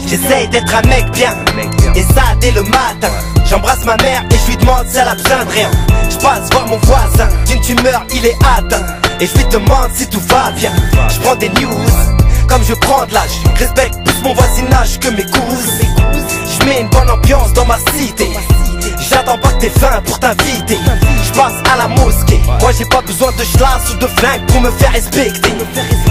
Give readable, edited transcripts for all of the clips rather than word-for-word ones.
J'essaye d'être un mec bien, et ça dès le matin. J'embrasse ma mère et je lui demande si elle a besoin de rien. Je passe voir mon voisin, d'une tumeur il est atteint, et je lui demande si tout va bien. Je prends des news, comme je prends de l'âge. Respecte plus mon voisinage que mes cousins. Je mets une bonne ambiance dans ma cité. J'attends pas que t'aies faim pour t'inviter. Je passe à la mosquée. Moi j'ai pas besoin de chlasse ou de flingue pour me faire respecter.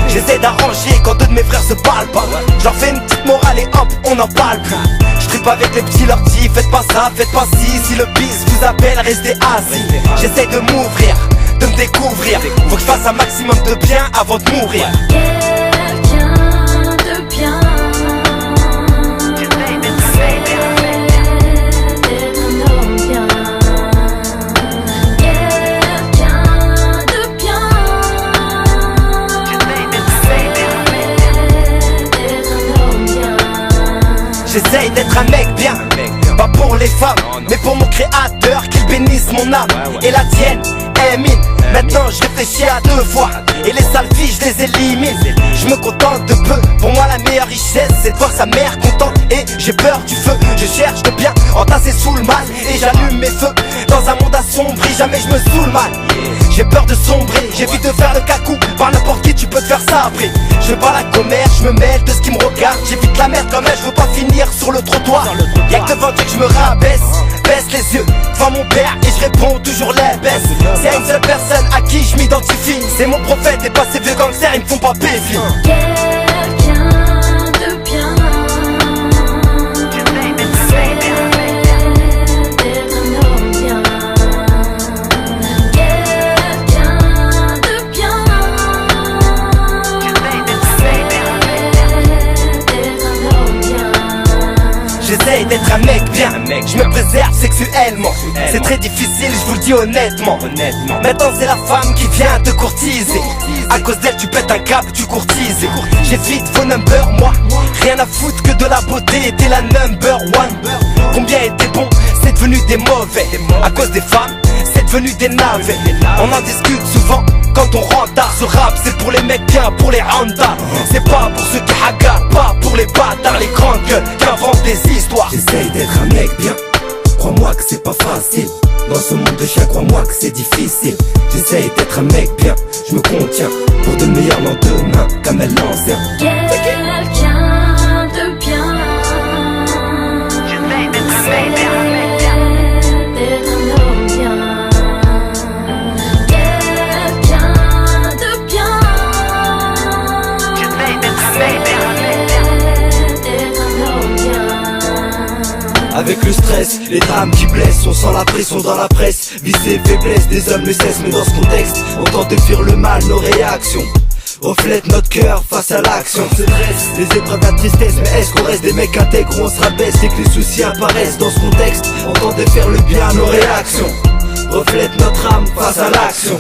J'essaie d'arranger quand deux de mes frères se parlent pas. J'en fais une petite morale et hop, on en parle plus. Je tripe avec les petits, leur dis faites pas ça, faites pas ci. Si le bis vous appelle, restez assis. J'essaie de m'ouvrir, de me découvrir. Faut que je fasse un maximum de bien avant de mourir. Quelqu'un de bien. J'essaye d'être un mec bien, pas pour les femmes, mais pour mon créateur, qu'il bénisse mon âme et la tienne. Mine. Maintenant je réfléchis à deux fois, et les sales filles je les élimine. Je me contente de peu, pour moi la meilleure richesse c'est de voir sa mère contente. Et j'ai peur du feu, je cherche le bien entassé sous le mal, et j'allume mes feux. Dans un monde assombri, jamais je me saoule mal. J'ai peur de sombrer, j'évite de faire le cacou. Par n'importe qui tu peux te faire ça après. Je veux pas la commère, je me mêle de ce qui me regarde. J'évite la merde quand même, je veux pas finir sur le trottoir. Y'a que devant Dieu que je me rabaisse, baisse les yeux devant mon père et je réponds toujours les baisse. S'il y a une seule personne à qui je m'identifie, c'est mon prophète et pas ces vieux gangsters, ils me font pas péfli. Quelqu'un de bien. J'essaye d'être un mec bien, je me préserve sexuellement. C'est très difficile, je vous le dis honnêtement. Maintenant c'est la femme qui vient te courtiser. À cause d'elle tu pètes un câble, tu courtises. J'évite vos numbers, moi rien à foutre que de la beauté. T'es la number one. Combien étaient bons, c'est devenu des mauvais. À cause des femmes, c'est devenu des navets. On en discute souvent quand on rentre tard. Ce rap c'est pour les mecs bien, pour les randas. C'est pas pour ceux qui hagards, pas pour les bâtards, les grandes gueules qui inventent des histoires. J'essaye d'être un mec bien, crois-moi que c'est pas facile. Dans ce monde de chien, crois-moi que c'est difficile. J'essaye d'être un mec bien, je me contiens pour de meilleurs lendemains comme elle l'ancien. Quelqu'un de bien. J'essaye d'être un mec bien. Avec le stress, les drames qui blessent, on sent la pression dans la presse. Vice et faiblesse, des hommes ne cessent, mais dans ce contexte, on tente de fuir le mal, nos réactions reflètent notre cœur face à l'action. On se dresse, les épreuves, la tristesse, mais est-ce qu'on reste des mecs intègres ou on se rabaisse et que les soucis apparaissent dans ce contexte? On tente de faire le bien, nos réactions reflètent notre âme face à l'action.